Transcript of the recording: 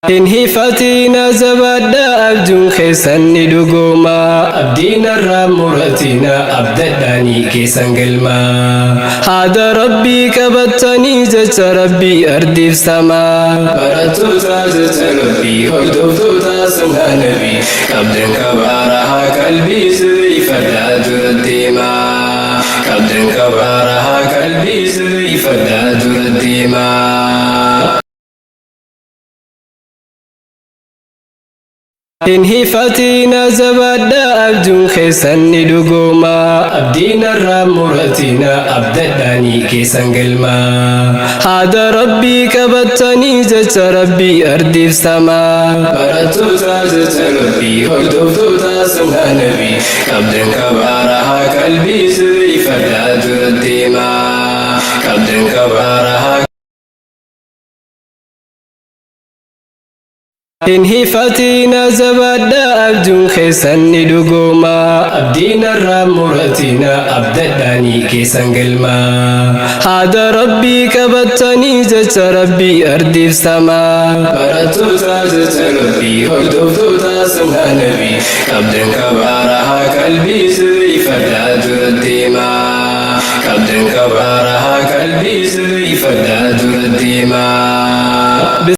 Inhifatina zabada abjun kesanni dugoma abdina ramuratina abdadani kesan gelma hada rabbi kabattani jacha rabbi ardif sama baratuta jacha rabbi hordoftuta sunna nabi abdan kabaraha qalbi sirri fadaduratima abdan kabaraha qalbi sirri fadaduratima Inhifatina zabada abjun kesanni dugoma abdina ramuratina abdadani kesan gelma hada rabbi kabattani jacha rabbi ardif sama baratuta jacha rabbi hordoftuta sunna nabi abdan kabaraha qalbi sirri fadaduratima abdan kabaraha Inhifatina zabada abjun kesanni dugoma abdina ramuratina abdadani kesan gelma hada rabbi kabattani jacha rabbi ardif sama baratuta jacha rabbi hordoftuta sunna nabi abdan kabaraha qalbi sirri fadaduratima abdan kabaraha qalbi sirri fadaduratima